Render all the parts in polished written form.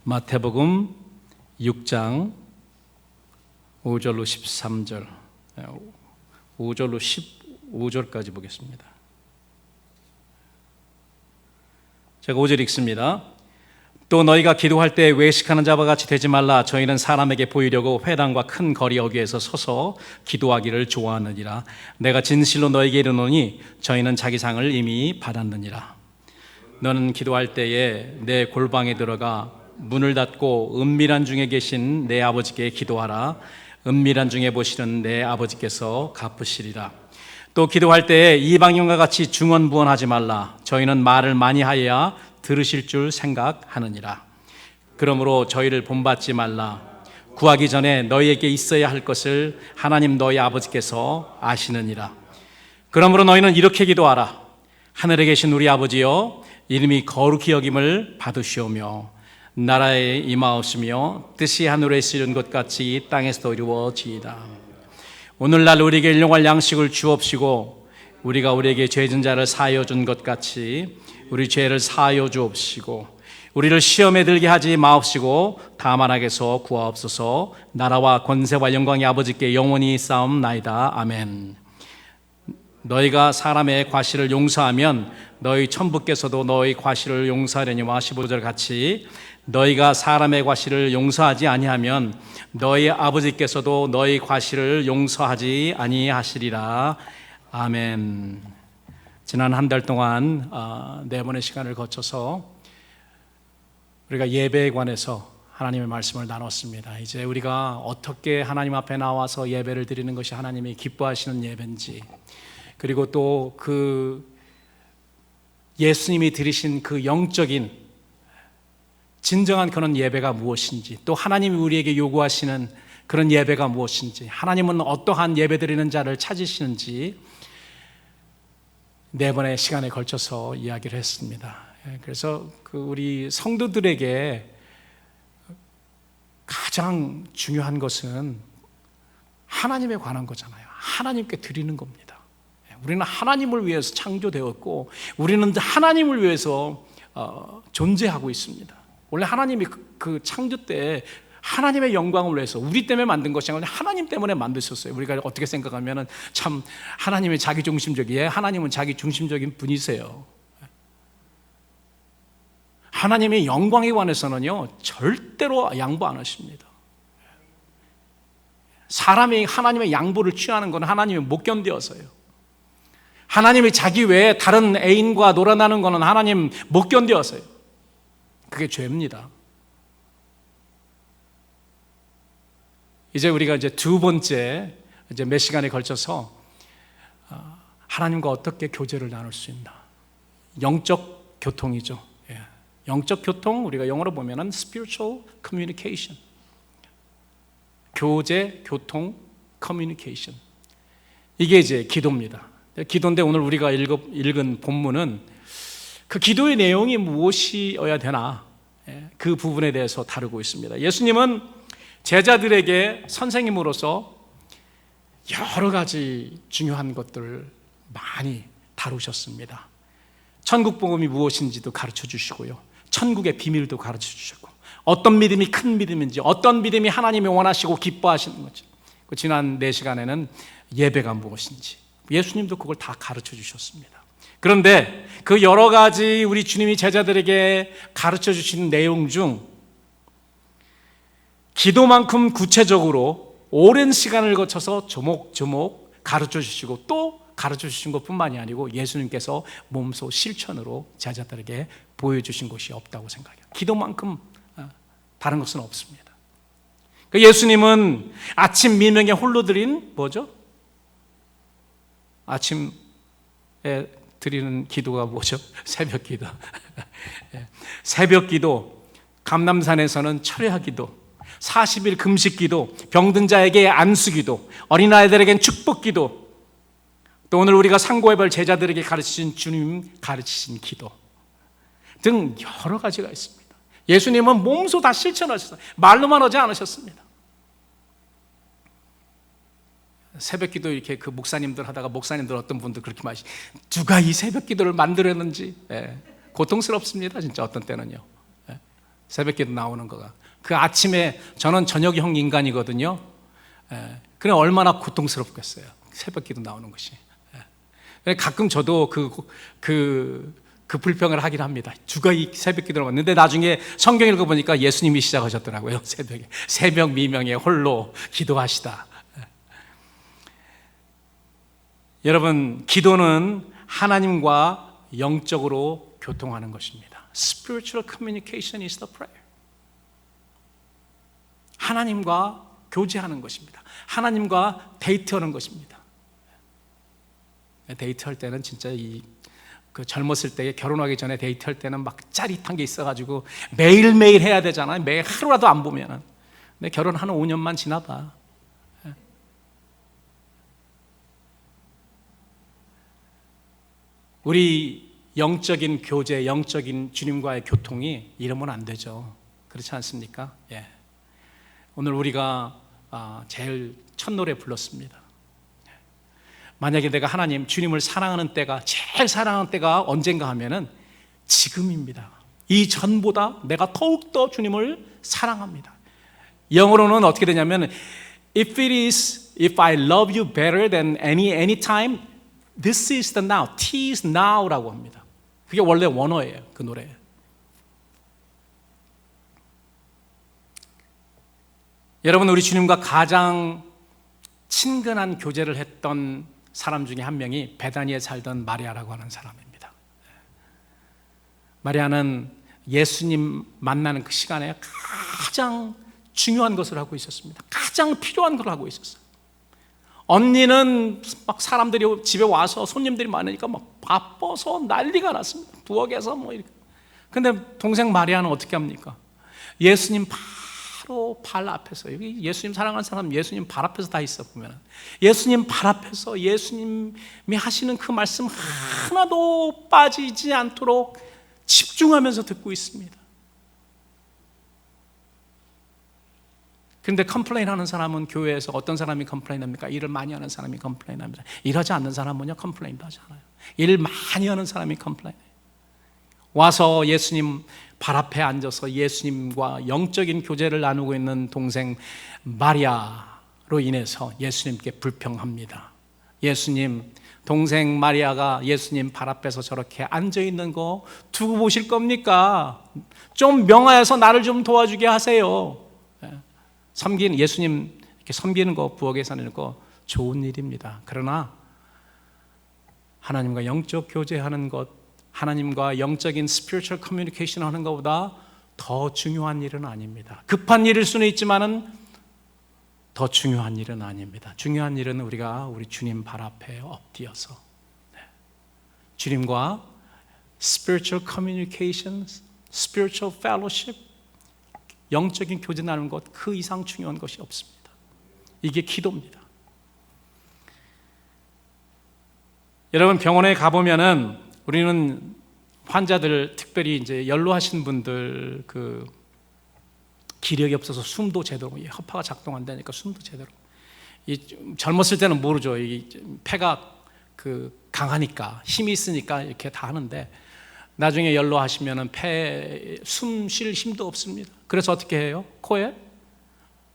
마태복음 6장 5절로 13절, 5절로 15절까지 보겠습니다. 제가 5절 읽습니다. 또 너희가 기도할 때 외식하는 자와 같이 되지 말라. 저희는 사람에게 보이려고 회당과 큰 거리 어귀에서 서서 기도하기를 좋아하느니라. 내가 진실로 너희에게 이르노니 저희는 자기 상을 이미 받았느니라. 너는 기도할 때에 내 골방에 들어가 문을 닫고 은밀한 중에 계신 내 아버지께 기도하라. 은밀한 중에 보시는 내 아버지께서 갚으시리라. 또 기도할 때에 이방인과 같이 중언부언하지 말라. 저희는 말을 많이 하여야 들으실 줄 생각하느니라. 그러므로 저희를 본받지 말라. 구하기 전에 너희에게 있어야 할 것을 하나님 너희 아버지께서 아시느니라. 그러므로 너희는 이렇게 기도하라. 하늘에 계신 우리 아버지여, 이름이 거룩히 여김을 받으시오며 나라에 임하옵시며 뜻이 하늘에서 이룬 것 같이 이 땅에서도 이루어지이다. 오늘날 우리에게 일용할 양식을 주옵시고 우리가 우리에게 죄진 자를 사하여 준 것 같이 우리 죄를 사하여 주옵시고 우리를 시험에 들게 하지 마옵시고 다만 악에서 구하옵소서. 나라와 권세와 영광이 아버지께 영원히 싸움나이다. 아멘. 너희가 사람의 과실을 용서하면 너희 천부께서도 너희 과실을 용서하려니와 15절 같이 너희가 사람의 과실을 용서하지 아니하면 너희 아버지께서도 너희 과실을 용서하지 아니하시리라. 아멘. 지난 한 달 동안 4번의 시간을 거쳐서 우리가 예배에 관해서 하나님의 말씀을 나눴습니다. 이제 우리가 어떻게 하나님 앞에 나와서 예배를 드리는 것이 하나님이 기뻐하시는 예배인지, 그리고 또 그 예수님이 드리신 그 영적인 진정한 그런 예배가 무엇인지, 또 하나님이 우리에게 요구하시는 그런 예배가 무엇인지, 하나님은 어떠한 예배 드리는 자를 찾으시는지 4번의 시간에 걸쳐서 이야기를 했습니다. 그래서 우리 성도들에게 가장 중요한 것은 하나님에 관한 거잖아요. 하나님께 드리는 겁니다. 우리는 하나님을 위해서 창조되었고 우리는 하나님을 위해서 존재하고 있습니다. 원래 하나님이 그 창조 때 하나님의 영광을 위해서 우리 때문에 만든 것이 아니라 하나님 때문에 만드셨어요. 우리가 어떻게 생각하면 참 하나님이 자기중심적이에요. 하나님은 자기중심적인 분이세요. 하나님의 영광에 관해서는요 절대로 양보 안 하십니다. 사람이 하나님의 양보를 취하는 건 하나님이 못 견뎌서요. 하나님이 자기 외에 다른 애인과 놀아나는 것은 하나님 못 견뎌서요. 그게 죄입니다. 이제 우리가 이제 2번째 몇 시간에 걸쳐서 하나님과 어떻게 교제를 나눌 수 있나, 영적 교통이죠. 영적 교통, 우리가 영어로 보면은 spiritual communication, 교제, 교통, communication. 이게 이제 기도입니다. 기도인데 오늘 우리가 읽은 본문은 그 기도의 내용이 무엇이어야 되나, 그 부분에 대해서 다루고 있습니다. 예수님은 제자들에게 선생님으로서 여러 가지 중요한 것들을 많이 다루셨습니다. 천국 복음이 무엇인지도 가르쳐 주시고요, 천국의 비밀도 가르쳐 주셨고, 어떤 믿음이 큰 믿음인지, 어떤 믿음이 하나님이 원하시고 기뻐하시는 건지, 지난 4시간에는 예배가 무엇인지 예수님도 그걸 다 가르쳐 주셨습니다. 그런데 그 여러 가지 우리 주님이 제자들에게 가르쳐 주신 내용 중 기도만큼 구체적으로 오랜 시간을 거쳐서 조목조목 가르쳐 주시고 또 가르쳐 주신 것뿐만이 아니고 예수님께서 몸소 실천으로 제자들에게 보여주신 것이 없다고 생각해요. 기도만큼 다른 것은 없습니다. 예수님은 아침 미명에 홀로 드린 뭐죠? 아침에 드리는 기도가 뭐죠? 새벽 기도. 새벽 기도, 감람산에서는 철야 기도, 40일 금식 기도, 병든 자에게 안수 기도, 어린아이들에겐 축복 기도, 또 오늘 우리가 상고해볼 제자들에게 가르치신 주님 가르치신 기도 등 여러 가지가 있습니다. 예수님은 몸소 다 실천하셨어요. 말로만 하지 않으셨습니다. 새벽 기도 이렇게 그 목사님들 하다가 목사님들 어떤 분들 그렇게 말하시, 누가 이 새벽 기도를 만들었는지 고통스럽습니다. 진짜 어떤 때는요. 새벽기도 나오는 거가. 그 아침에 저는 저녁형 인간이거든요. 그래 얼마나 고통스럽겠어요. 새벽기도 나오는 것이. 가끔 저도 그 불평을 하긴 합니다. 누가 이 새벽기도를 왔는데 나중에 성경 읽어보니까 예수님이 시작하셨더라고요. 새벽에 새벽 미명에 홀로 기도하시다. 여러분, 기도는 하나님과 영적으로 교통하는 것입니다. Spiritual communication is the prayer. 하나님과 교제하는 것입니다. 하나님과 데이트하는 것입니다. 데이트할 때는 진짜 그 젊었을 때 결혼하기 전에 데이트할 때는 막 짜릿한 게 있어가지고 매일매일 해야 되잖아요. 매일 하루라도 안 보면은. 근데 결혼 한 5년만 지나봐. 우리 영적인 교제, 영적인 주님과의 교통이 이러면 안 되죠. 그렇지 않습니까? 예. 오늘 우리가 제일 첫 노래 불렀습니다. 만약에 내가 하나님, 주님을 사랑하는 때가, 제일 사랑하는 때가 언젠가 하면은 지금입니다. 이 전보다 내가 더욱더 주님을 사랑합니다. 영어로는 어떻게 되냐면 If I love you better than any time, this is the now, T is now라고 합니다. 그게 원래 원어예요, 그 노래. 여러분, 우리 주님과 가장 친근한 교제를 했던 사람 중에 한 명이 베다니에 살던 마리아라고 하는 사람입니다. 마리아는 예수님 만나는 그 시간에 가장 중요한 것을 하고 있었습니다. 가장 필요한 걸 하고 있었어요. 언니는 막 사람들이 집에 와서 손님들이 많으니까 막 바빠서 난리가 났습니다. 부엌에서 뭐 이렇게. 근데 동생 마리아는 어떻게 합니까? 예수님 바로 발 앞에서, 여기 예수님 사랑하는 사람 예수님 발 앞에서 다 있어 보면 예수님 발 앞에서 예수님이 하시는 그 말씀 하나도 빠지지 않도록 집중하면서 듣고 있습니다. 그런데 컴플레인하는 사람은 교회에서 어떤 사람이 컴플레인합니까? 일을 많이 하는 사람이 컴플레인합니다. 일하지 않는 사람은요 컴플레인도 하지 않아요. 일 많이 하는 사람이 컴플레인해요. 와서 예수님 발 앞에 앉아서 예수님과 영적인 교제를 나누고 있는 동생 마리아로 인해서 예수님께 불평합니다. 예수님, 동생 마리아가 예수님 발 앞에서 저렇게 앉아있는 거 두고 보실 겁니까? 좀 명하여서 나를 좀 도와주게 하세요. 예수님 이렇게 섬기는 거, 부엌에 사는 거 좋은 일입니다. 그러나 하나님과 영적 교제하는 것, 하나님과 영적인 spiritual communication 하는 것보다 더 중요한 일은 아닙니다. 급한 일일 수는 있지만은 더 중요한 일은 아닙니다. 중요한 일은 우리가 우리 주님 발 앞에 엎드려서 주님과 spiritual communication, spiritual fellowship, 영적인 교제 나누는 것, 그 이상 중요한 것이 없습니다. 이게 기도입니다. 여러분, 병원에 가보면은 우리는 환자들, 특별히 이제 연로하신 분들, 그 기력이 없어서 숨도 제대로, 허파가 작동 안 되니까 숨도 제대로. 젊었을 때는 모르죠. 이 폐가 그 강하니까, 힘이 있으니까 이렇게 다 하는데 나중에 연로하시면은 폐 숨 쉴 힘도 없습니다. 그래서 어떻게 해요? 코에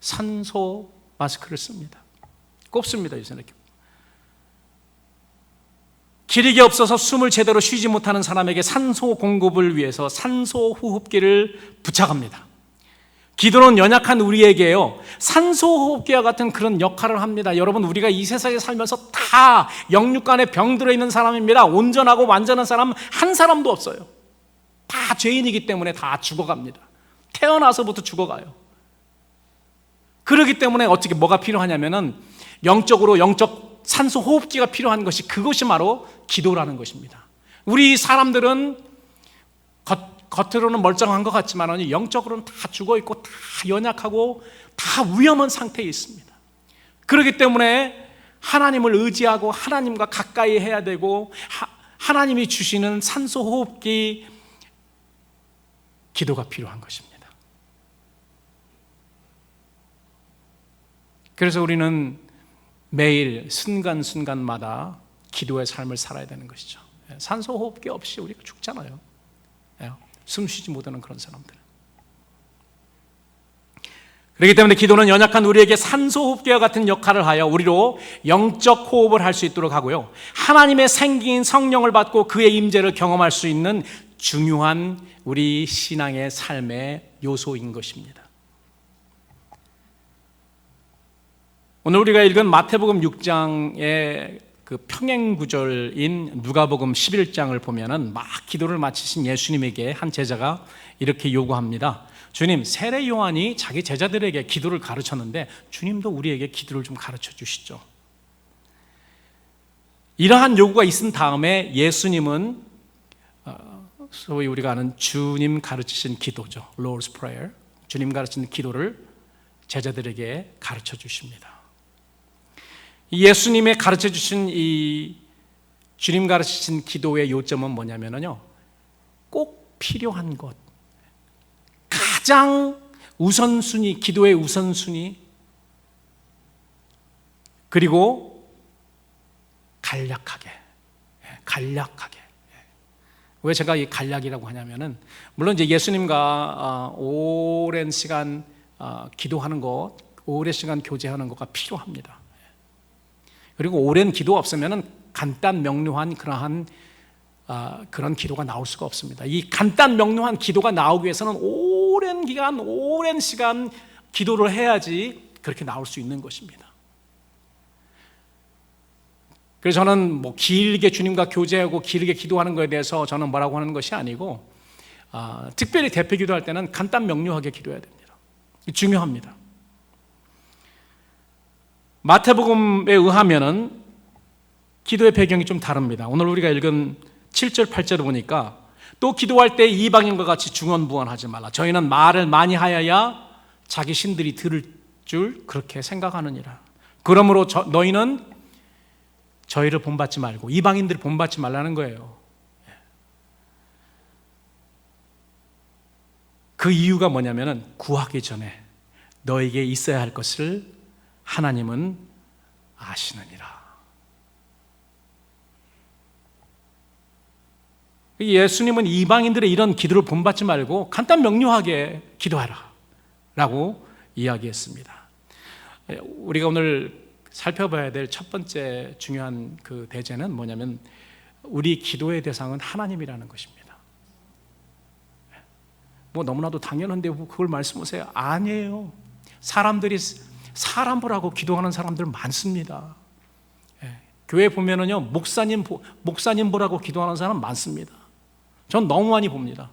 산소 마스크를 씁니다. 꼽습니다, 요새는. 기력이 없어서 숨을 제대로 쉬지 못하는 사람에게 산소 공급을 위해서 산소 호흡기를 부착합니다. 기도는 연약한 우리에게요, 산소 호흡기와 같은 그런 역할을 합니다. 여러분, 우리가 이 세상에 살면서 다 영육간에 병 들어있는 사람입니다. 온전하고 완전한 사람 한 사람도 없어요. 다 죄인이기 때문에 다 죽어갑니다. 태어나서부터 죽어가요. 그렇기 때문에 어떻게 뭐가 필요하냐면은 영적으로 영적 산소 호흡기가 필요한 것이, 그것이 바로 기도라는 것입니다. 우리 사람들은 겉으로는 멀쩡한 것 같지만 영적으로는 다 죽어있고 다 연약하고 다 위험한 상태에 있습니다. 그렇기 때문에 하나님을 의지하고 하나님과 가까이 해야 되고, 하나님이 주시는 산소 호흡기 기도가 필요한 것입니다. 그래서 우리는 매일 순간순간마다 기도의 삶을 살아야 되는 것이죠. 산소 호흡기 없이 우리가 죽잖아요. 숨 쉬지 못하는 그런 사람들. 그렇기 때문에 기도는 연약한 우리에게 산소호흡기와 같은 역할을 하여 우리로 영적 호흡을 할 수 있도록 하고요, 하나님의 생기인 성령을 받고 그의 임재를 경험할 수 있는 중요한 우리 신앙의 삶의 요소인 것입니다. 오늘 우리가 읽은 마태복음 6장의 그 평행 구절인 누가복음 11장을 보면은 막 기도를 마치신 예수님에게 한 제자가 이렇게 요구합니다. 주님, 세례 요한이 자기 제자들에게 기도를 가르쳤는데 주님도 우리에게 기도를 좀 가르쳐 주시죠. 이러한 요구가 있은 다음에 예수님은 소위 우리가 아는 주님 가르치신 기도죠, Lord's Prayer, 주님 가르치는 기도를 제자들에게 가르쳐 주십니다. 예수님의 가르쳐 주신 이 주님 가르치신 기도의 요점은 뭐냐면요, 꼭 필요한 것, 가장 우선순위, 기도의 우선순위, 그리고 간략하게. 왜 제가 이 간략이라고 하냐면은, 물론 이제 예수님과 오랜 시간 기도하는 것, 오랜 시간 교제하는 것가 필요합니다. 그리고 오랜 기도 없으면은 간단 명료한 그러한 그런 기도가 나올 수가 없습니다. 이 간단 명료한 기도가 나오기 위해서는 오랜 기간, 오랜 시간 기도를 해야지 그렇게 나올 수 있는 것입니다. 그래서 저는 뭐 길게 주님과 교제하고 길게 기도하는 것에 대해서 저는 뭐라고 하는 것이 아니고, 특별히 대표 기도할 때는 간단 명료하게 기도해야 됩니다. 중요합니다. 마태복음에 의하면은 기도의 배경이 좀 다릅니다. 오늘 우리가 읽은 7절 8절을 보니까, 또 기도할 때 이방인과 같이 중언부언하지 말라. 저희는 말을 많이 하여야 자기 신들이 들을 줄 그렇게 생각하느니라. 그러므로 너희는 저희를 본받지 말고 이방인들을 본받지 말라는 거예요. 그 이유가 뭐냐면은, 구하기 전에 너에게 있어야 할 것을 하나님은 아시느니라. 예수님은 이방인들의 이런 기도를 본받지 말고 간단 명료하게 기도하라 라고 이야기했습니다. 우리가 오늘 살펴봐야 될 첫 번째 중요한 그 대제는 뭐냐면, 우리 기도의 대상은 하나님이라는 것입니다. 뭐 너무나도 당연한데 그걸 말씀하세요? 아니에요. 사람 보라고 기도하는 사람들 많습니다. 교회 보면은요, 목사님 보라고 기도하는 사람 많습니다. 전 너무 많이 봅니다.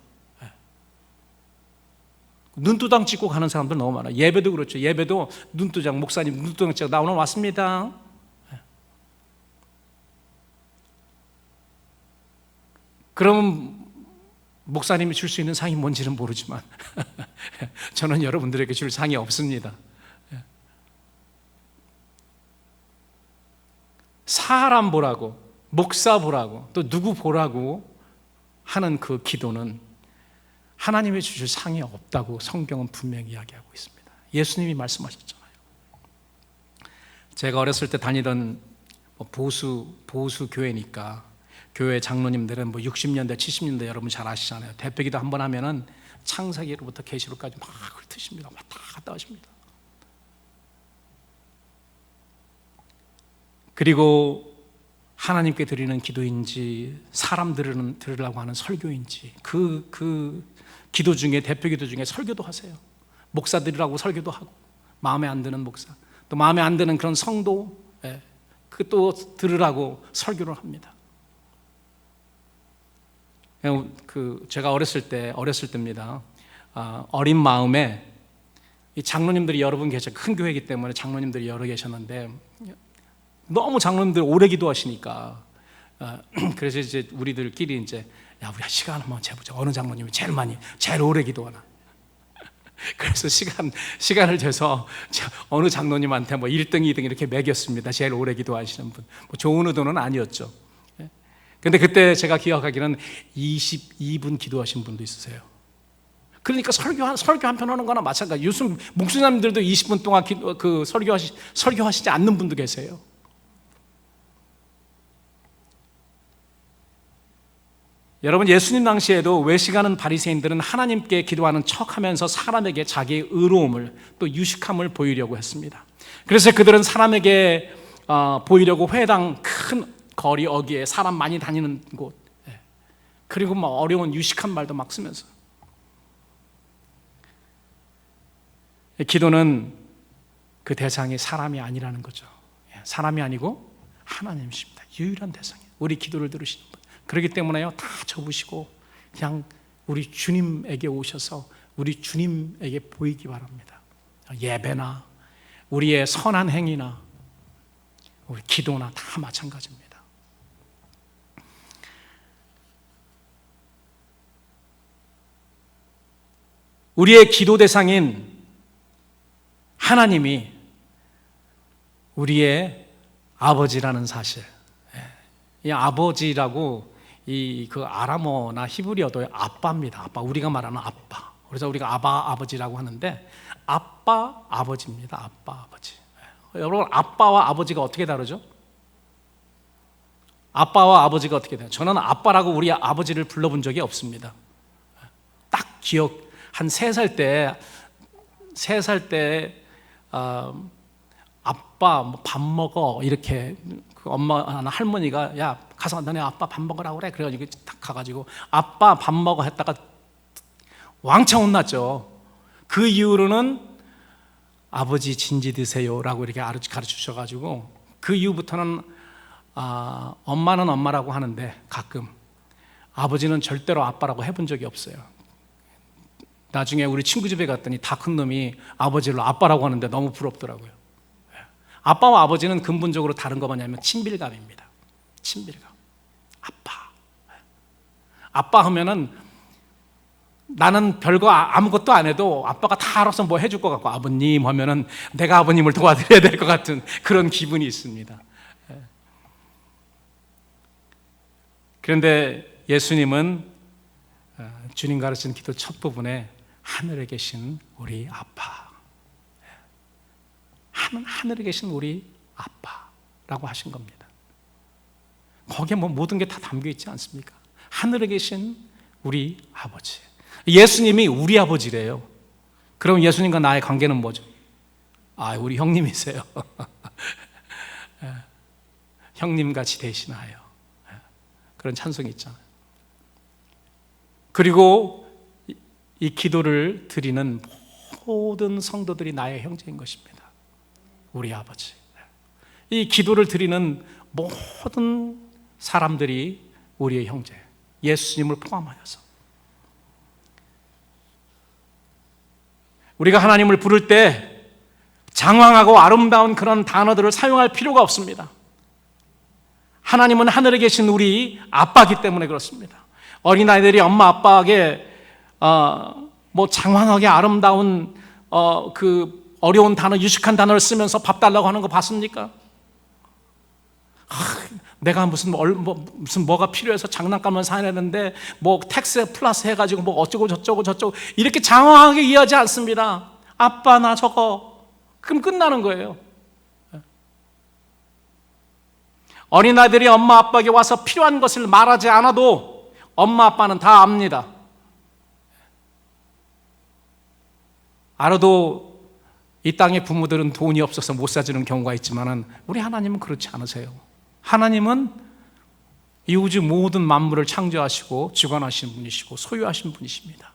눈두덩 찍고 가는 사람들 너무 많아요. 예배도 그렇죠. 예배도 눈두장, 목사님 눈두덩 찍고 나 오늘 왔습니다. 그러면 목사님이 줄 수 있는 상이 뭔지는 모르지만 저는 여러분들에게 줄 상이 없습니다. 사람 보라고, 목사 보라고, 또 누구 보라고 하는 그 기도는 하나님이 주실 상이 없다고 성경은 분명히 이야기하고 있습니다. 예수님이 말씀하셨잖아요. 제가 어렸을 때 다니던 보수 교회니까, 교회 장로님들은 60년대, 70년대 여러분 잘 아시잖아요. 대표기도 한번 하면은 창세기로부터 계시록까지 막 훑으십니다. 왔다 갔다 하십니다. 그리고 하나님께 드리는 기도인지 사람 들으려고 하는 설교인지, 그 기도 중에, 대표 기도 중에 설교도 하세요. 목사들이라고 설교도 하고, 마음에 안 드는 목사, 또 마음에 안 드는 그런 성도, 그 또 들으라고 설교를 합니다. 제가 어렸을 때입니다. 어린 마음에 이 장로님들이 여러 분 계셔, 큰 교회이기 때문에 장로님들이 여러 계셨는데, 너무 장로님들 오래 기도하시니까, 그래서 이제 우리들끼리 이제, 야, 우리 시간 한번 재보자. 어느 장로님이 제일 오래 기도하나. 그래서 시간을 재서 어느 장로님한테 1등, 2등 이렇게 매겼습니다. 제일 오래 기도하시는 분. 좋은 의도는 아니었죠. 근데 그때 제가 기억하기는 22분 기도하신 분도 있으세요. 그러니까 설교 한 편 하는 거나 마찬가지. 요즘 목수님들도 20분 동안 설교하시지 않는 분도 계세요. 여러분, 예수님 당시에도 외식하는 바리새인들은 하나님께 기도하는 척하면서 사람에게 자기의 의로움을 또 유식함을 보이려고 했습니다. 그래서 그들은 사람에게 보이려고 회당 큰 거리 어귀에 사람 많이 다니는 곳, 그리고 막 어려운 유식한 말도 막 쓰면서, 기도는 그 대상이 사람이 아니라는 거죠. 사람이 아니고 하나님이십니다. 유일한 대상이 우리 기도를 들으시는 분. 그렇기 때문에요, 다 접으시고 그냥 우리 주님에게 오셔서 우리 주님에게 보이기 바랍니다. 예배나 우리의 선한 행위나 우리 기도나 다 마찬가지입니다. 우리의 기도 대상인 하나님이 우리의 아버지라는 사실. 이 아버지라고 그 아람어나 히브리어도 아빠입니다. 아빠, 우리가 말하는 아빠. 그래서 우리가 아버지라고 하는데 아버지입니다. 아버지. 여러분, 아빠와 아버지가 어떻게 다르죠? 아빠와 아버지가 어떻게 돼요? 저는 아빠라고 우리 아버지를 불러본 적이 없습니다. 딱 한 3살 때 아빠 밥 먹어 이렇게 그 엄마나 할머니가 야 가서 너네 아빠 밥 먹으라고 그래. 그래가지고 딱 가가지고 아빠 밥 먹어 했다가 왕창 혼났죠. 그 이후로는 아버지 진지 드세요라고 이렇게 가르쳐 주셔가지고 그 이후부터는 엄마는 엄마라고 하는데 가끔 아버지는 절대로 아빠라고 해본 적이 없어요. 나중에 우리 친구 집에 갔더니 다 큰 놈이 아버지를 아빠라고 하는데 너무 부럽더라고요. 아빠와 아버지는 근본적으로 다른 거 뭐냐면 친밀감입니다. 친밀감. 아빠 하면은 나는 별거 아무것도 안 해도 아빠가 다 알아서 뭐 해줄 것 같고, 아버님 하면은 내가 아버님을 도와드려야 될 것 같은 그런 기분이 있습니다. 그런데 예수님은 주님 가르치는 기도 첫 부분에 하늘에 계신 우리 아빠, 하늘에 계신 우리 아빠라고 하신 겁니다. 거기에 뭐 모든 게 다 담겨 있지 않습니까? 하늘에 계신 우리 아버지. 예수님이 우리 아버지래요. 그럼 예수님과 나의 관계는 뭐죠? 우리 형님이세요. 형님같이 대신하여. 그런 찬송이 있잖아요. 그리고 이 기도를 드리는 모든 성도들이 나의 형제인 것입니다. 우리 아버지. 이 기도를 드리는 모든 사람들이 우리의 형제, 예수님을 포함하여서. 우리가 하나님을 부를 때 장황하고 아름다운 그런 단어들을 사용할 필요가 없습니다. 하나님은 하늘에 계신 우리 아빠이기 때문에 그렇습니다. 어린아이들이 엄마 아빠에게 뭐 장황하게 아름다운 그 어려운 단어, 유식한 단어를 쓰면서 밥 달라고 하는 거 봤습니까? 내가 무슨 뭐가 필요해서 장난감을 사야 되는데 뭐 텍스 플러스 해가지고 뭐 어쩌고 저쩌고 이렇게 장황하게 이해하지 않습니다. 아빠 나 저거, 그럼 끝나는 거예요. 어린아이들이 엄마 아빠에게 와서 필요한 것을 말하지 않아도 엄마 아빠는 다 압니다. 알아도 이 땅의 부모들은 돈이 없어서 못 사주는 경우가 있지만 우리 하나님은 그렇지 않으세요. 하나님은 이 우주 모든 만물을 창조하시고 주관하시는 분이시고 소유하신 분이십니다.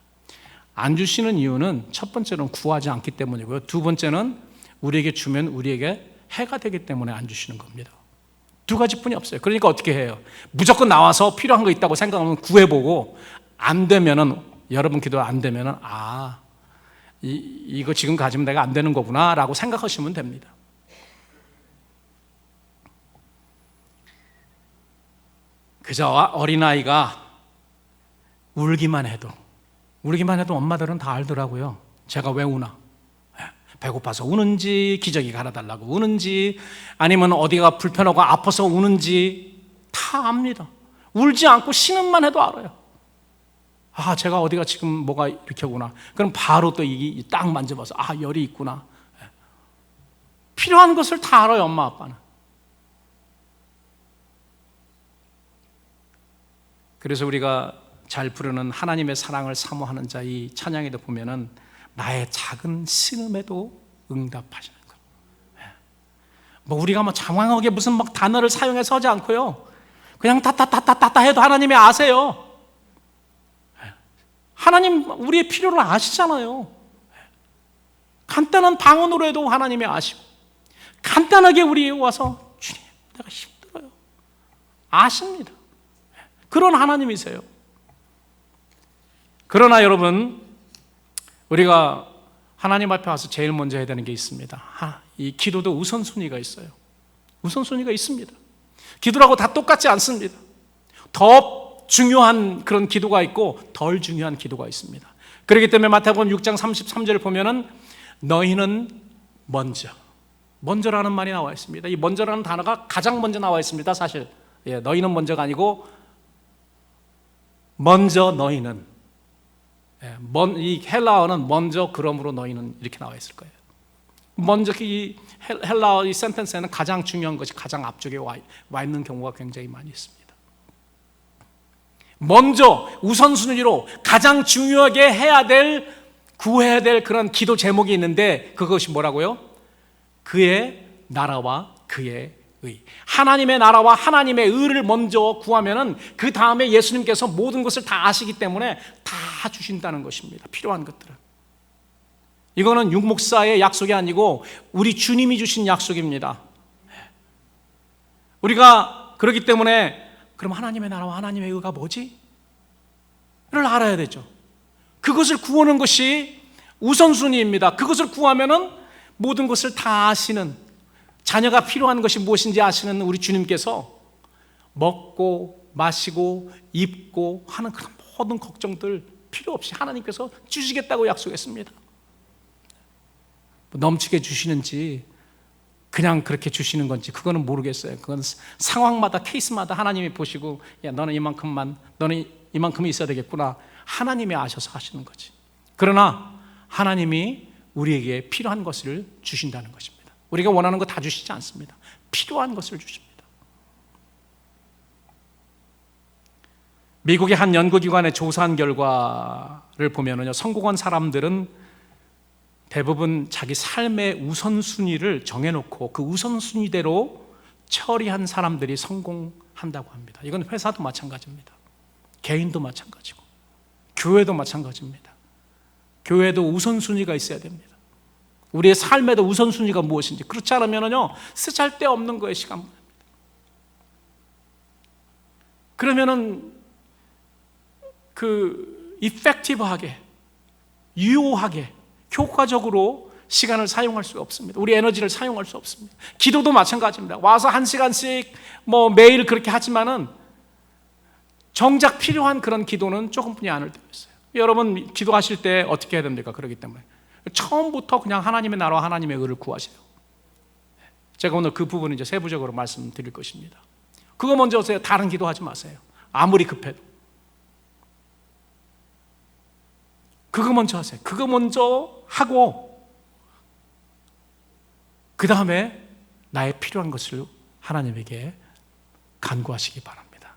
안 주시는 이유는 첫 번째는 구하지 않기 때문이고요, 두 번째는 우리에게 주면 우리에게 해가 되기 때문에 안 주시는 겁니다. 두 가지뿐이 없어요. 그러니까 어떻게 해요? 무조건 나와서 필요한 거 있다고 생각하면 구해보고, 안 되면은, 여러분 기도 안 되면은 이거 지금 가지면 내가 안 되는 거구나 라고 생각하시면 됩니다. 그저 어린아이가 울기만 해도 엄마들은 다 알더라고요. 제가 왜 우나, 배고파서 우는지, 기저귀 갈아달라고 우는지, 아니면 어디가 불편하고 아파서 우는지 다 압니다. 울지 않고 신음만 해도 알아요. 제가 어디가 지금 뭐가 이렇게 오구나. 그럼 바로 또 딱 만져봐서 열이 있구나. 필요한 것을 다 알아요, 엄마 아빠는. 그래서 우리가 잘 부르는 하나님의 사랑을 사모하는 자 이 찬양에도 보면은 나의 작은 신음에도 응답하시는 거. 뭐 우리가 뭐 장황하게 무슨 막 단어를 사용해서 하지 않고요. 그냥 따따따따따 해도 하나님이 아세요. 하나님 우리의 필요를 아시잖아요. 간단한 방언으로 해도 하나님이 아시고, 간단하게 우리에 와서 주님 내가 힘들어요 아십니다. 그런 하나님이세요. 그러나 여러분, 우리가 하나님 앞에 와서 제일 먼저 해야 되는 게 있습니다. 이 기도도 우선순위가 있어요. 우선순위가 있습니다. 기도라고 다 똑같지 않습니다. 더 중요한 그런 기도가 있고 덜 중요한 기도가 있습니다. 그렇기 때문에 마태복음 6장 33절을 보면은 너희는 먼저라는 말이 나와 있습니다. 이 먼저라는 단어가 가장 먼저 나와 있습니다. 사실 너희는 먼저가 아니고 먼저 너희는, 이 헬라어는 먼저 그러므로 너희는 이렇게 나와 있을 거예요. 먼저 이 헬라어 이 센텐스에는 가장 중요한 것이 가장 앞쪽에 와 있는 경우가 굉장히 많이 있습니다. 먼저 우선순위로 가장 중요하게 구해야 될 그런 기도 제목이 있는데 그것이 뭐라고요? 그의 나라와 그의 의. 하나님의 나라와 하나님의 의를 먼저 구하면은 그 다음에 예수님께서 모든 것을 다 아시기 때문에 다 주신다는 것입니다. 필요한 것들은. 이거는 육목사의 약속이 아니고 우리 주님이 주신 약속입니다. 우리가 그렇기 때문에 그럼 하나님의 나라와 하나님의 의가 뭐지? 를 알아야 되죠. 그것을 구하는 것이 우선순위입니다. 그것을 구하면은 모든 것을 다 아시는, 자녀가 필요한 것이 무엇인지 아시는 우리 주님께서 먹고 마시고 입고 하는 그런 모든 걱정들 필요 없이 하나님께서 주시겠다고 약속했습니다. 넘치게 주시는지 그냥 그렇게 주시는 건지 그거는 모르겠어요. 그건 상황마다 케이스마다 하나님이 보시고 야 너는 이만큼이 있어야 되겠구나, 하나님이 아셔서 하시는 거지. 그러나 하나님이 우리에게 필요한 것을 주신다는 것입니다. 우리가 원하는 거 다 주시지 않습니다. 필요한 것을 주십니다. 미국의 한 연구기관의 조사한 결과를 보면요, 성공한 사람들은 대부분 자기 삶의 우선순위를 정해놓고 그 우선순위대로 처리한 사람들이 성공한다고 합니다. 이건 회사도 마찬가지입니다. 개인도 마찬가지고 교회도 마찬가지입니다. 교회도 우선순위가 있어야 됩니다. 우리의 삶에도 우선순위가 무엇인지, 그렇지 않으면요 쓰잘데없는 거에 시간 보냅니다. 그러면은 이펙티브하게, 유효하게, 효과적으로 시간을 사용할 수 없습니다. 우리 에너지를 사용할 수 없습니다. 기도도 마찬가지입니다. 와서 1시간씩 매일 그렇게 하지만은 정작 필요한 그런 기도는 조금뿐이 않을 때가 있어요. 여러분 기도하실 때 어떻게 해야 됩니까? 그렇기 때문에 처음부터 그냥 하나님의 나라와 하나님의 의를 구하세요. 제가 오늘 그 부분을 이제 세부적으로 말씀드릴 것입니다. 그거 먼저 하세요. 다른 기도하지 마세요. 아무리 급해도 그거 먼저 하세요. 그거 먼저 하고 그 다음에 나의 필요한 것을 하나님에게 간구하시기 바랍니다.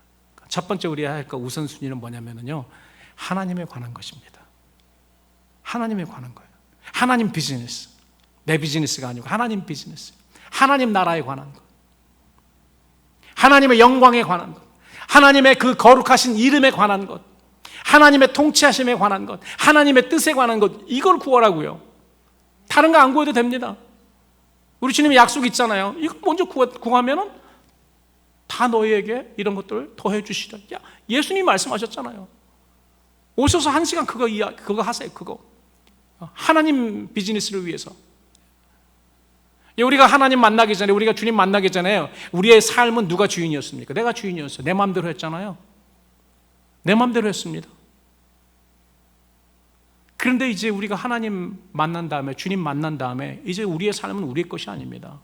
첫 번째 우리가 할 우선순위는 뭐냐면요, 하나님에 관한 것입니다. 하나님에 관한 거예요. 하나님 비즈니스, 내 비즈니스가 아니고 하나님 비즈니스, 하나님 나라에 관한 것, 하나님의 영광에 관한 것, 하나님의 그 거룩하신 이름에 관한 것, 하나님의 통치하심에 관한 것, 하나님의 뜻에 관한 것, 이걸 구하라고요. 다른 거 안 구해도 됩니다. 우리 주님의 약속이 있잖아요. 이거 먼저 구하면은 다 너희에게 이런 것들을 더해 주시라. 예수님이 말씀하셨잖아요. 오셔서 1시간 그거 하세요. 그거 하나님 비즈니스를 위해서. 우리가 하나님 만나기 전에, 우리가 주님 만나기 전에 우리의 삶은 누가 주인이었습니까? 내가 주인이었어요. 내 마음대로 했잖아요. 내 마음대로 했습니다. 그런데 이제 우리가 하나님 만난 다음에, 주님 만난 다음에 이제 우리의 삶은 우리의 것이 아닙니다.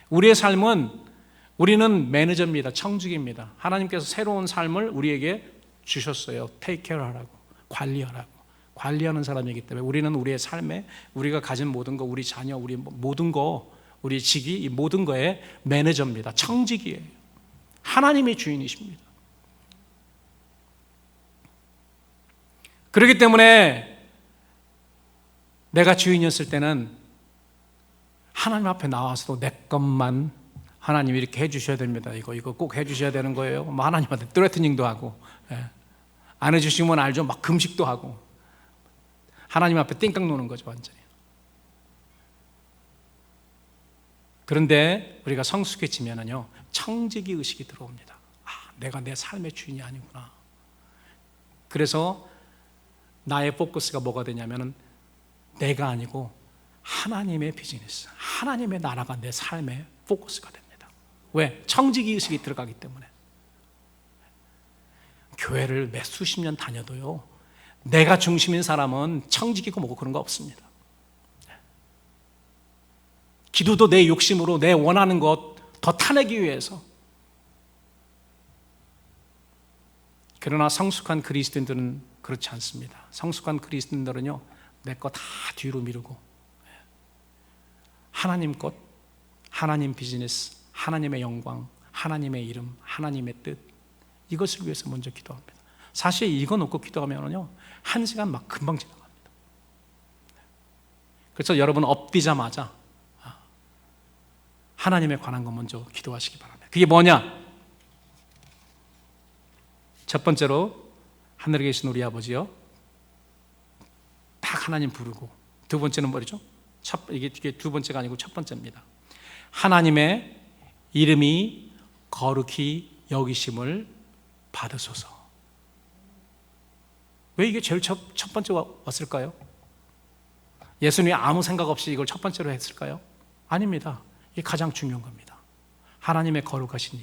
우리의 삶은, 우리는 매니저입니다. 청직입니다. 하나님께서 새로운 삶을 우리에게 주셨어요. 테이크 케어 하라고, 관리하라고. 관리하는 사람이기 때문에 우리는 우리의 삶에 우리가 가진 모든 거, 우리 자녀, 우리 모든 거, 우리 직위, 이 모든 거의 매니저입니다. 청직이에요. 하나님이 주인이십니다. 그렇기 때문에 내가 주인이었을 때는 하나님 앞에 나와서도 내 것만 하나님 이렇게 해주셔야 됩니다. 이거 꼭 해주셔야 되는 거예요. 뭐 하나님한테 트레트닝도 하고, 안 해주시면 알죠. 막 금식도 하고, 하나님 앞에 띵깡 노는 거죠, 완전히. 그런데 우리가 성숙해지면은요, 청지기 의식이 들어옵니다. 내가 내 삶의 주인이 아니구나. 그래서 나의 포커스가 뭐가 되냐면은 내가 아니고 하나님의 비즈니스, 하나님의 나라가 내 삶의 포커스가 됩니다. 왜? 청지기 의식이 들어가기 때문에. 교회를 몇 수십 년 다녀도요, 내가 중심인 사람은 청지기고 뭐고 그런 거 없습니다. 기도도 내 욕심으로 내 원하는 것 더 타내기 위해서. 그러나 성숙한 그리스도인들은 그렇지 않습니다. 성숙한 그리스도인들은요, 내 거 다 뒤로 미루고 하나님 것, 하나님 비즈니스, 하나님의 영광, 하나님의 이름, 하나님의 뜻, 이것을 위해서 먼저 기도합니다. 사실 이거 놓고 기도하면요, 1시간 막 금방 지나갑니다. 그래서 여러분 엎디자마자 하나님에 관한 것 먼저 기도하시기 바랍니다. 그게 뭐냐? 첫 번째로 하늘에 계신 우리 아버지요, 딱 하나님 부르고, 두 번째는 뭐죠? 이게 두 번째가 아니고 첫 번째입니다. 하나님의 이름이 거룩히 여기심을 받으소서. 왜 이게 제일 첫 번째 왔을까요? 예수님이 아무 생각 없이 이걸 첫 번째로 했을까요? 아닙니다. 이게 가장 중요한 겁니다. 하나님의 거룩하신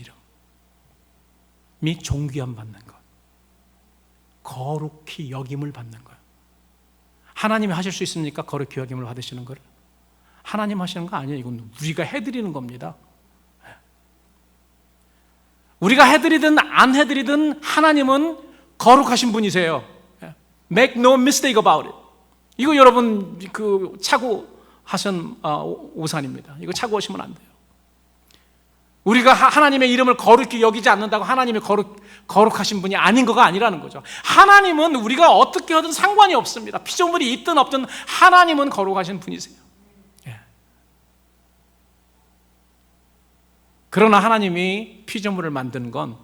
이름이 존귀함 받는 것, 거룩히 여김을 받는 것. 하나님이 하실 수 있습니까? 거룩히 여김을 받으시는 걸? 하나님 하시는 거 아니에요. 이건 우리가 해드리는 겁니다. 우리가 해드리든 안 해드리든 하나님은 거룩하신 분이세요. Make no mistake about it. 이거 여러분 차고 하신 오산입니다. 이거 차고 오시면 안 돼요. 우리가 하나님의 이름을 거룩히 여기지 않는다고 하나님이 거룩하신 분이 아닌 거가 아니라는 거죠. 하나님은 우리가 어떻게 하든 상관이 없습니다. 피조물이 있든 없든 하나님은 거룩하신 분이세요. 그러나 하나님이 피조물을 만든 건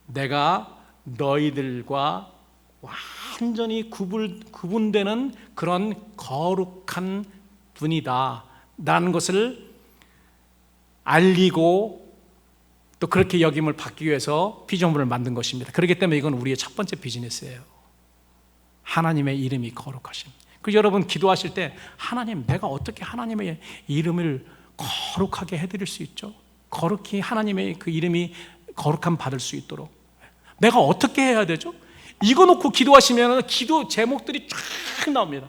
내가 너희들과 완전히 구분되는 그런 거룩한 분이다 라는 것을 알리고 또 그렇게 여김을 받기 위해서 피조물을 만든 것입니다. 그렇기 때문에 이건 우리의 첫 번째 비즈니스예요. 하나님의 이름이 거룩하심. 그 여러분 기도하실 때 하나님, 내가 어떻게 하나님의 이름을 거룩하게 해드릴 수 있죠? 거룩히 하나님의 그 이름이 거룩함 받을 수 있도록 내가 어떻게 해야 되죠? 이거 놓고 기도하시면 기도 제목들이 쫙 나옵니다.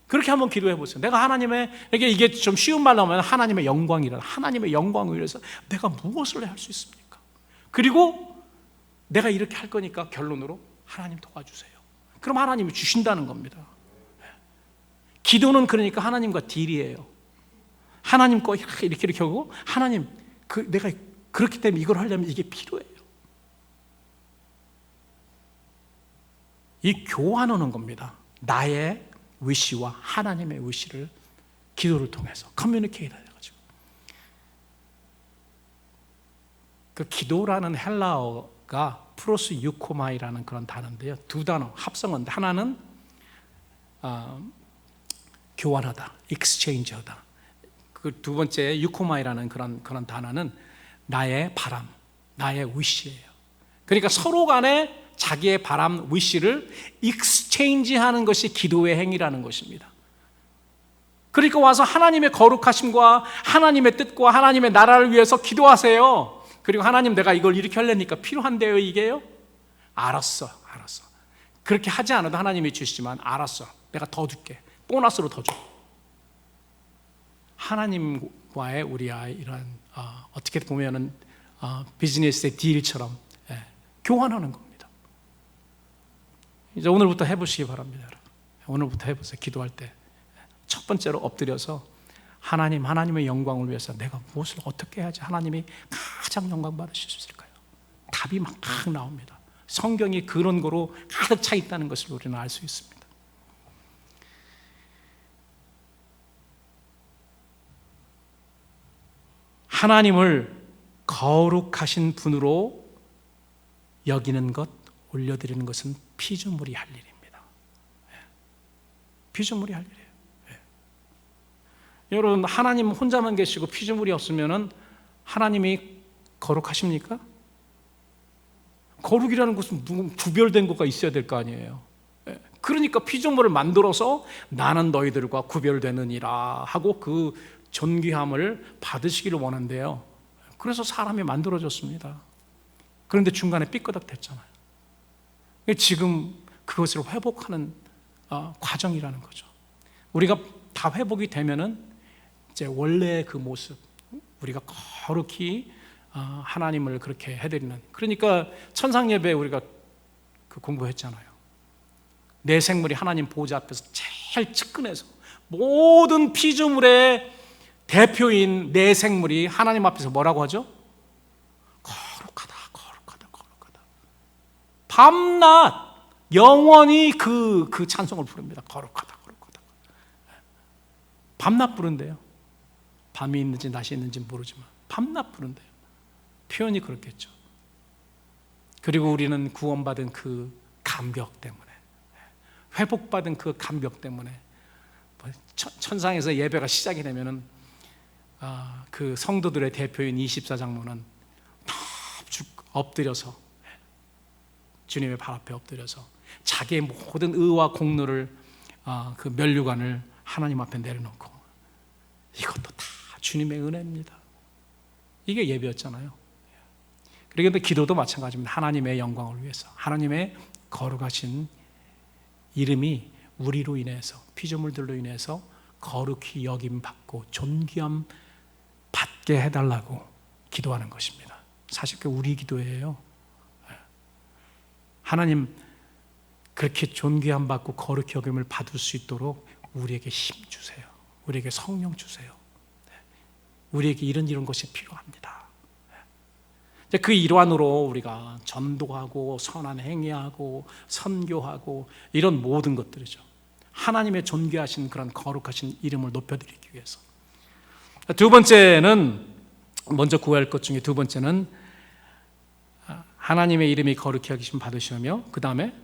그렇게 한번 기도해 보세요. 내가 하나님의, 이게 좀 쉬운 말로 하면 하나님의 영광이라, 하나님의 영광을 위해서 내가 무엇을 할 수 있습니까? 그리고 내가 이렇게 할 거니까 결론으로 하나님 도와주세요. 그럼 하나님이 주신다는 겁니다. 기도는 그러니까 하나님과 딜이에요. 하나님 거 이렇게 하고, 하나님, 내가 그렇기 때문에 이걸 하려면 이게 필요해요. 이 교환하는 겁니다. 나의 위시와 하나님의 위시를 기도를 통해서 커뮤니케이트 해가지고. 그 기도라는 헬라어가 프로스 유코마이라는 그런 단어인데요. 두 단어 합성어인데 하나는 교환하다, exchange하다. 그 두 번째 유코마이라는 그런 단어는 나의 바람, 나의 위시예요. 그러니까 서로 간에 자기의 바람, 위시를 익스체인지하는 것이 기도의 행위라는 것입니다. 그러니까 와서 하나님의 거룩하심과 하나님의 뜻과 하나님의 나라를 위해서 기도하세요. 그리고 하나님, 내가 이걸 이렇게 하려니까 필요한데요, 이게요? 알았어. 그렇게 하지 않아도 하나님이 주시지만 알았어, 내가 더 줄게, 보너스로 더 줘. 하나님과의 우리의 이런 어떻게 보면은 비즈니스의 딜처럼 교환하는 겁니다. 이제 오늘부터 해보시기 바랍니다, 여러분. 오늘부터 해보세요. 기도할 때 첫 번째로 엎드려서 하나님의 영광을 위해서 내가 무엇을 어떻게 해야지 하나님이 가장 영광 받으실 수 있을까요? 답이 막 나옵니다. 성경이 그런 거로 가득 차 있다는 것을 우리는 알 수 있습니다. 하나님을 거룩하신 분으로 여기는 것, 올려드리는 것은 피조물이 할 일입니다. 피조물이 할 일이에요. 여러분, 하나님 혼자만 계시고 피조물이 없으면 하나님이 거룩하십니까? 거룩이라는 것은 구별된 것과 있어야 될 거 아니에요. 그러니까 피조물을 만들어서 나는 너희들과 구별되느니라 하고 그 존귀함을 받으시기를 원한대요. 그래서 사람이 만들어졌습니다. 그런데 중간에 삐끄덕 됐잖아요. 지금 그것을 회복하는 과정이라는 거죠. 우리가 다 회복이 되면은 이제 원래의 그 모습, 우리가 거룩히 하나님을 그렇게 해드리는. 그러니까 천상 예배 우리가 그 공부했잖아요. 내 생물이 하나님 보좌 앞에서 제일 측근해서 모든 피조물의 대표인 내 생물이 하나님 앞에서 뭐라고 하죠? 거룩하다, 거룩하다, 거룩하다. 밤낮 영원히 그 찬송을 부릅니다. 거룩하다, 거룩하다. 밤낮 부른대요. 밤이 있는지 낮이 있는지 모르지만 밤낮 부른대요. 표현이 그렇겠죠. 그리고 우리는 구원받은 그 감격 때문에, 회복받은 그 감격 때문에 천상에서 예배가 시작이 되면은 그 성도들의 대표인 24장로는 엎드려서 주님의 발 앞에 엎드려서 자기의 모든 의와 공로를 그 면류관을 하나님 앞에 내려놓고 이것도 다 주님의 은혜입니다. 이게 예배였잖아요. 그런데 기도도 마찬가지입니다. 하나님의 영광을 위해서, 하나님의 거룩하신 이름이 우리로 인해서, 피조물들로 인해서 거룩히 여김받고 존귀함 받게 해달라고 기도하는 것입니다. 사실 그 우리 기도예요. 하나님 그렇게 존귀함 받고 거룩히 여김을 받을 수 있도록 우리에게 힘 주세요. 우리에게 성령 주세요. 우리에게 이런 것이 필요합니다. 그 일환으로 우리가 전도하고 선한 행위하고 선교하고 이런 모든 것들이죠. 하나님의 존귀하신 그런 거룩하신 이름을 높여드리기 위해서. 두 번째는, 먼저 구할 것 중에 두 번째는 하나님의 이름이 거룩히 여기심 받으시며, 그 다음에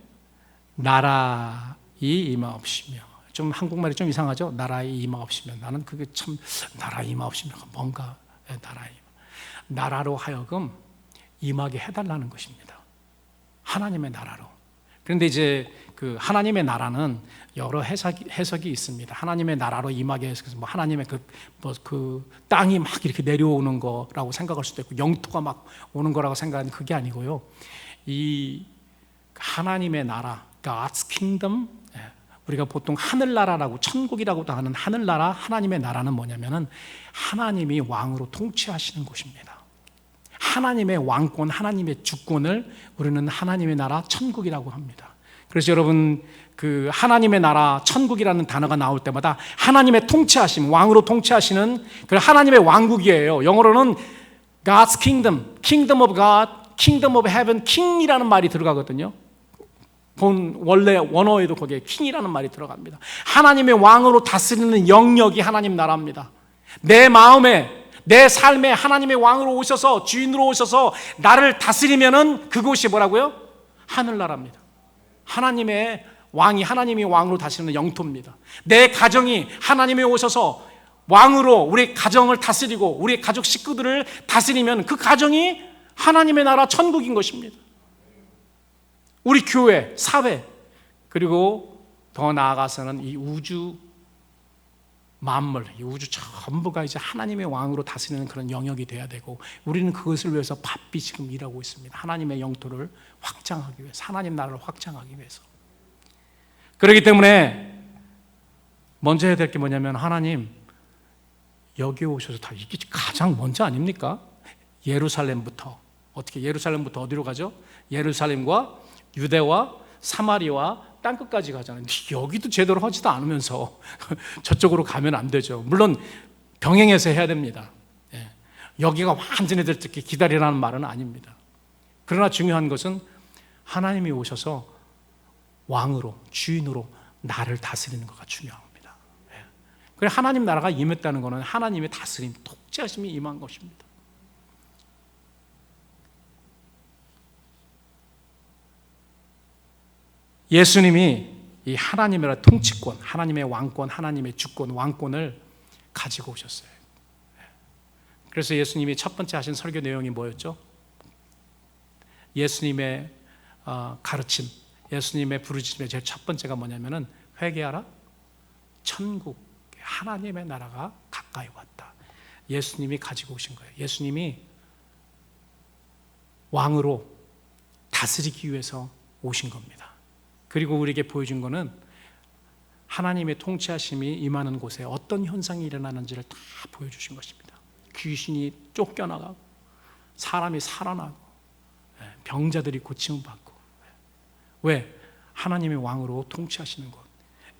나라이 임하옵시며. 좀 한국말이 좀 이상하죠? 나라이 임하옵시며. 나는 그게 참, 나라이 임하옵시며 뭔가, 나라로 하여금 임하게 해달라는 것입니다. 하나님의 나라로. 그런데 이제 그 하나님의 나라는 여러 해석이 있습니다. 하나님의 나라로 임하게 해서 뭐 하나님의 그 땅이 막 이렇게 내려오는 거라고 생각할 수도 있고, 영토가 막 오는 거라고 생각하는 그게 아니고요. 이 하나님의 나라, God's kingdom, 우리가 보통 하늘나라라고, 천국이라고도 하는 하늘나라, 하나님의 나라는 뭐냐면은 하나님이 왕으로 통치하시는 곳입니다. 하나님의 왕권, 하나님의 주권을 우리는 하나님의 나라, 천국이라고 합니다. 그래서 여러분, 그 하나님의 나라, 천국이라는 단어가 나올 때마다 하나님의 통치하심, 왕으로 통치하시는 그 하나님의 왕국이에요. 영어로는 God's kingdom, kingdom of God, kingdom of heaven, king이라는 말이 들어가거든요. 원래 원어에도 거기에 킹이라는 말이 들어갑니다. 하나님의 왕으로 다스리는 영역이 하나님 나라입니다. 내 마음에, 내 삶에 하나님의 왕으로 오셔서, 주인으로 오셔서 나를 다스리면은 그곳이 뭐라고요? 하늘나라입니다. 하나님의 왕이, 하나님이 왕으로 다스리는 영토입니다. 내 가정이 하나님이 오셔서 왕으로 우리 가정을 다스리고 우리 가족 식구들을 다스리면 그 가정이 하나님의 나라, 천국인 것입니다. 우리 교회, 사회, 그리고 더 나아가서는 이 우주 만물, 이 우주 전부가 이제 하나님의 왕으로 다스리는 그런 영역이 돼야 되고, 우리는 그것을 위해서 바삐 지금 일하고 있습니다. 하나님의 영토를 확장하기 위해서, 하나님 나라를 확장하기 위해서. 그렇기 때문에 먼저 해야 될 게 뭐냐면, 하나님 여기 오셔서 다, 이게 가장 먼저 아닙니까? 예루살렘부터, 어떻게 예루살렘부터 어디로 가죠? 예루살렘과 유대와 사마리와 땅끝까지 가잖아요. 여기도 제대로 하지도 않으면서 저쪽으로 가면 안 되죠. 물론 병행해서 해야 됩니다. 여기가 완전히 될 때까지 기다리라는 말은 아닙니다. 그러나 중요한 것은 하나님이 오셔서 왕으로, 주인으로 나를 다스리는 것가 중요합니다. 그래, 하나님 나라가 임했다는 것은 하나님의 다스림, 통치하심이 임한 것입니다. 예수님이 이 하나님의 통치권, 하나님의 왕권, 하나님의 주권, 왕권을 가지고 오셨어요. 그래서 예수님이 첫 번째 하신 설교 내용이 뭐였죠? 예수님의 가르침, 예수님의 부르짖음의 제일 첫 번째가 뭐냐면은 회개하라, 천국, 하나님의 나라가 가까이 왔다. 예수님이 가지고 오신 거예요. 예수님이 왕으로 다스리기 위해서 오신 겁니다. 그리고 우리에게 보여준 거는 하나님의 통치하심이 임하는 곳에 어떤 현상이 일어나는지를 다 보여주신 것입니다. 귀신이 쫓겨나가고 사람이 살아나고 병자들이 고침을 받고. 왜? 하나님의 왕으로 통치하시는 것.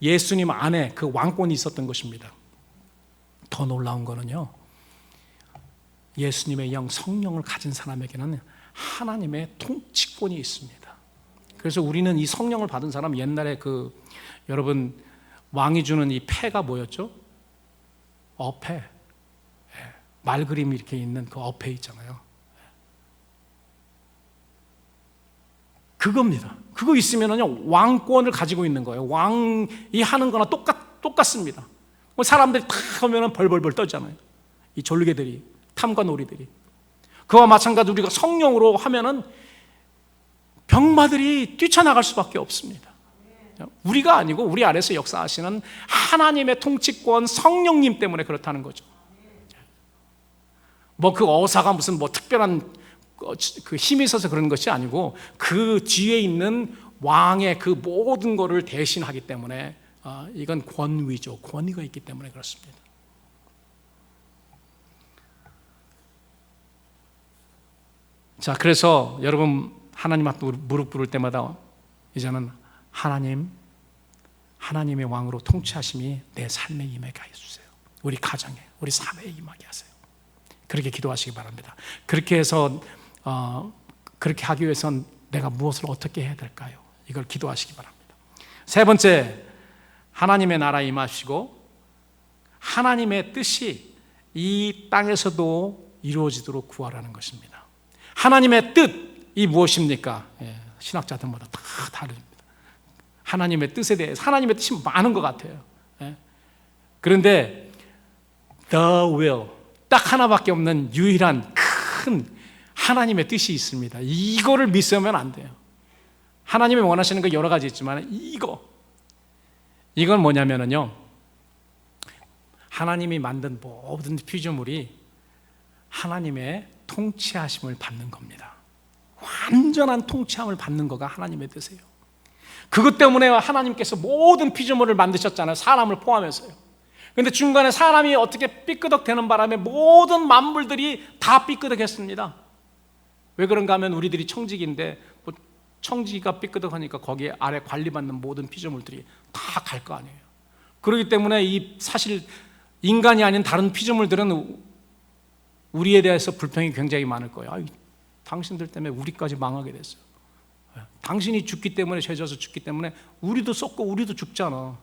예수님 안에 그 왕권이 있었던 것입니다. 더 놀라운 거는요, 예수님의 영 성령을 가진 사람에게는 하나님의 통치권이 있습니다. 그래서 우리는 이 성령을 받은 사람, 옛날에 여러분 왕이 주는 이 패가 뭐였죠? 어패. 말그림이 이렇게 있는 그 어패 있잖아요. 그겁니다. 그거 있으면요 왕권을 가지고 있는 거예요. 왕이 하는 거나 똑같습니다. 사람들이 다 하면은 벌벌벌 떨잖아요. 이 졸개들이, 탐과 놀이들이. 그와 마찬가지로 우리가 성령으로 하면은 병마들이 뛰쳐나갈 수밖에 없습니다. 우리가 아니고 우리 안에서 역사하시는 하나님의 통치권 성령님 때문에 그렇다는 거죠. 뭐 그 어사가 무슨 뭐 특별한 그 힘이 있어서 그런 것이 아니고 그 뒤에 있는 왕의 그 모든 것을 대신하기 때문에 이건 권위죠. 권위가 있기 때문에 그렇습니다. 자, 그래서 여러분 하나님 앞에 무릎 꿇을 때마다 이제는 하나님의 왕으로 통치하심이 내 삶에 임하게 해주세요. 우리 가정에, 우리 사회에 임하게 하세요. 그렇게 기도하시기 바랍니다. 그렇게 해서 그렇게 하기 위해선 내가 무엇을 어떻게 해야 될까요? 이걸 기도하시기 바랍니다. 세 번째, 하나님의 나라 임하시고 하나님의 뜻이 이 땅에서도 이루어지도록 구하라는 것입니다. 하나님의 뜻이 무엇입니까? 신학자들마다 다 다릅니다. 하나님의 뜻에 대해서 하나님의 뜻이 많은 것 같아요. 그런데 the will, 딱 하나밖에 없는 유일한 큰 하나님의 뜻이 있습니다. 이거를 미스하면 안 돼요. 하나님이 원하시는 거 여러 가지 있지만 이건 뭐냐면요, 하나님이 만든 모든 피조물이 하나님의 통치하심을 받는 겁니다. 완전한 통치함을 받는 거가 하나님의 뜻이에요. 그것 때문에 하나님께서 모든 피조물을 만드셨잖아요. 사람을 포함해서요. 그런데 중간에 사람이 어떻게 삐끄덕 되는 바람에 모든 만물들이 다 삐끄덕했습니다. 왜 그런가 하면 우리들이 청지기인데 청지기가 삐끄덕하니까 거기에 아래 관리받는 모든 피조물들이 다 갈 거 아니에요. 그렇기 때문에 사실 인간이 아닌 다른 피조물들은 우리에 대해서 불평이 굉장히 많을 거예요. 당신들 때문에 우리까지 망하게 됐어요. 당신이 죽기 때문에, 죄져서 죽기 때문에 우리도 썩고 우리도 죽잖아.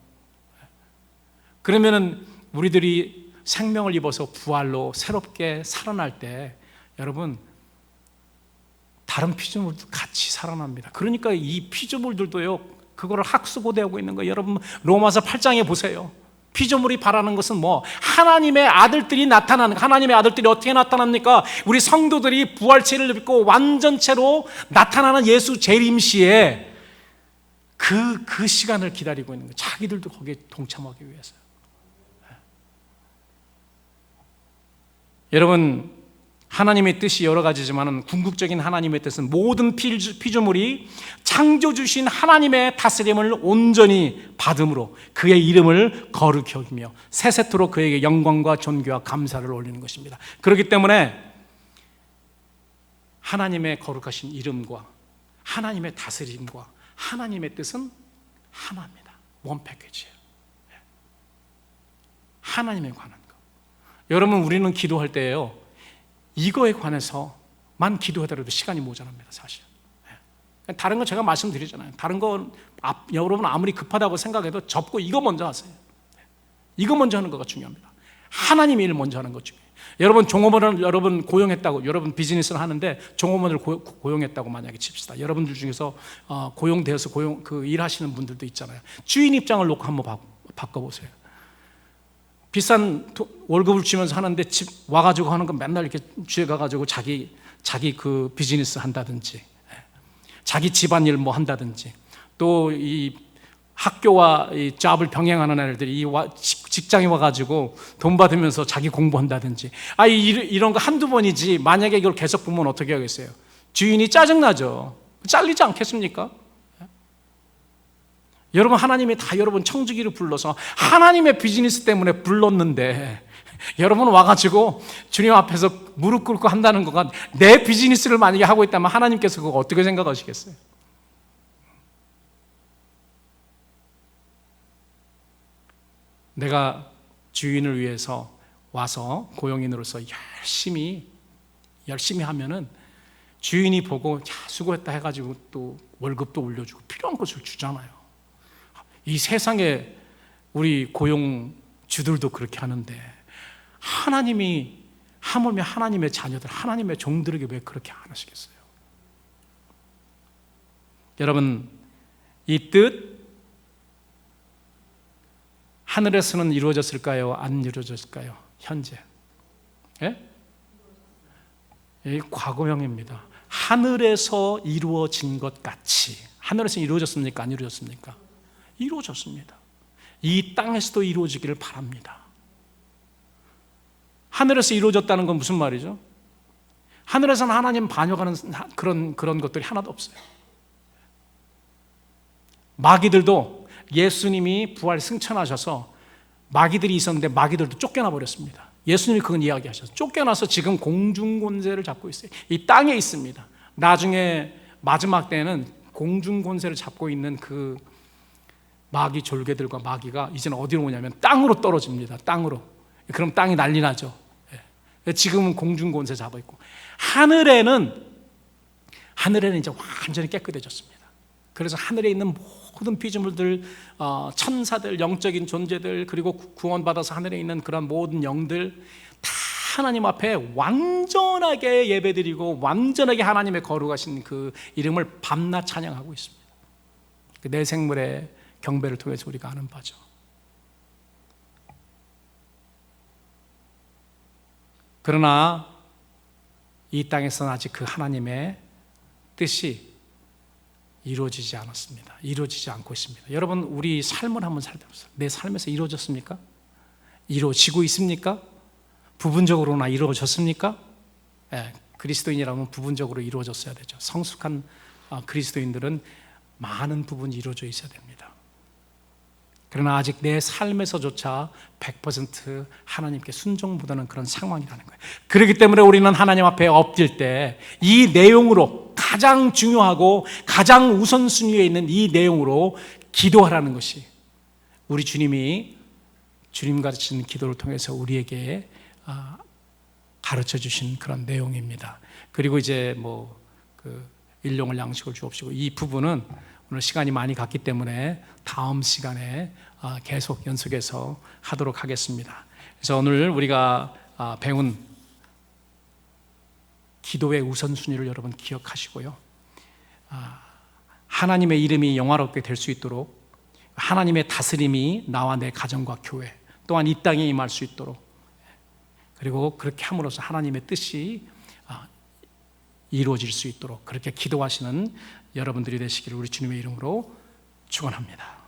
그러면은 우리들이 생명을 입어서 부활로 새롭게 살아날 때 여러분 다른 피조물도 같이 살아납니다. 그러니까 이 피조물들도요 그거를 학수고대하고 있는 거예요. 여러분 로마서 8장에 보세요. 피조물이 바라는 것은 뭐 하나님의 아들들이 나타나는, 하나님의 아들들이 어떻게 나타납니까? 우리 성도들이 부활체를 입고 완전체로 나타나는 예수 재림시에 그 시간을 기다리고 있는 거예요. 자기들도 거기에 동참하기 위해서요. 여러분 하나님의 뜻이 여러 가지지만 궁극적인 하나님의 뜻은 모든 피조물이 창조 주신 하나님의 다스림을 온전히 받음으로 그의 이름을 거룩히 여기며 세세토록 그에게 영광과 존귀와 감사를 올리는 것입니다. 그렇기 때문에 하나님의 거룩하신 이름과 하나님의 다스림과 하나님의 뜻은 하나입니다. 원 패키지예요. 하나님에 관한 거. 여러분 우리는 기도할 때에요 이거에 관해서만 기도하더라도 시간이 모자랍니다. 사실 다른 건 제가 말씀드리잖아요. 다른 건 여러분 아무리 급하다고 생각해도 접고 이거 먼저 하세요. 이거 먼저 하는 거가 중요합니다. 하나님의 일을 먼저 하는 것 중요해요. 여러분 종업원을 여러분 고용했다고, 여러분 비즈니스를 하는데 종업원을 고용했다고 만약에 칩시다. 여러분들 중에서 고용되어서 일하시는 분들도 있잖아요. 주인 입장을 놓고 한번 바꿔보세요. 비싼 월급을 주면서 하는데 집 와가지고 하는 건 맨날 이렇게 집에 가가지고 자기 그 비즈니스 한다든지, 자기 집안일 뭐 한다든지, 또 이 학교와 이 잡을 병행하는 애들이 직장에 와가지고 돈 받으면서 자기 공부한다든지, 이런 거 한두 번이지 만약에 이걸 계속 보면 어떻게 하겠어요? 주인이 짜증나죠. 잘리지 않겠습니까? 여러분, 하나님이 다 여러분 청지기를 불러서 하나님의 비즈니스 때문에 불렀는데, 여러분 와가지고 주님 앞에서 무릎 꿇고 한다는 거가 내 비즈니스를 만약에 하고 있다면 하나님께서 그거 어떻게 생각하시겠어요? 내가 주인을 위해서 와서 고용인으로서 열심히 하면은 주인이 보고 수고했다 해가지고 또 월급도 올려주고 필요한 것을 주잖아요. 이 세상에 우리 고용주들도 그렇게 하는데, 하나님이 하물며 하나님의 자녀들, 하나님의 종들에게 왜 그렇게 안 하시겠어요? 여러분, 이 뜻 하늘에서는 이루어졌을까요? 안 이루어졌을까요? 현재 과거형입니다. 하늘에서 이루어진 것 같이. 하늘에서 이루어졌습니까? 안 이루어졌습니까? 이루어졌습니다. 이 땅에서도 이루어지기를 바랍니다. 하늘에서 이루어졌다는 건 무슨 말이죠? 하늘에서는 하나님 반역하는 그런 것들이 하나도 없어요. 마귀들도 예수님이 부활 승천하셔서 마귀들이 있었는데 마귀들도 쫓겨나 버렸습니다. 예수님이 그건 이야기하셨어요. 쫓겨나서 지금 공중권세를 잡고 있어요. 이 땅에 있습니다. 나중에 마지막 때는 공중권세를 잡고 있는 그 마귀 졸개들과 마귀가 이제는 어디로 오냐면 땅으로 떨어집니다. 땅으로. 그럼 땅이 난리 나죠. 지금은 공중권세 잡아 있고, 하늘에는 이제 완전히 깨끗해졌습니다. 그래서 하늘에 있는 모든 피조물들, 천사들, 영적인 존재들, 그리고 구원받아서 하늘에 있는 그런 모든 영들 다 하나님 앞에 완전하게 예배드리고 완전하게 하나님의 거룩하신 그 이름을 밤낮 찬양하고 있습니다. 내 생물의 경배를 통해서 우리가 아는 바죠. 그러나 이 땅에서는 아직 그 하나님의 뜻이 이루어지지 않았습니다. 이루어지지 않고 있습니다. 여러분, 우리 삶을 한번 살펴보세요. 내 삶에서 이루어졌습니까? 이루어지고 있습니까? 부분적으로나 이루어졌습니까? 그리스도인이라면 부분적으로 이루어졌어야 되죠. 성숙한 그리스도인들은 많은 부분이 이루어져 있어야 됩니다. 그러나 아직 내 삶에서조차 100% 하나님께 순종보다는 그런 상황이라는 거예요. 그렇기 때문에 우리는 하나님 앞에 엎드릴 때 이 내용으로, 가장 중요하고 가장 우선순위에 있는 이 내용으로 기도하라는 것이, 우리 주님이 주님 같은 기도를 통해서 우리에게 가르쳐 주신 그런 내용입니다. 그리고 이제 일용할 양식을 주옵시고, 이 부분은 오늘 시간이 많이 갔기 때문에 다음 시간에 계속 연속해서 하도록 하겠습니다. 그래서 오늘 우리가 배운 기도의 우선순위를 여러분 기억하시고요, 하나님의 이름이 영화롭게 될 수 있도록, 하나님의 다스림이 나와 내 가정과 교회 또한 이 땅에 임할 수 있도록, 그리고 그렇게 함으로써 하나님의 뜻이 이루어질 수 있도록 그렇게 기도하시는 여러분들이 되시기를 우리 주님의 이름으로 축원합니다.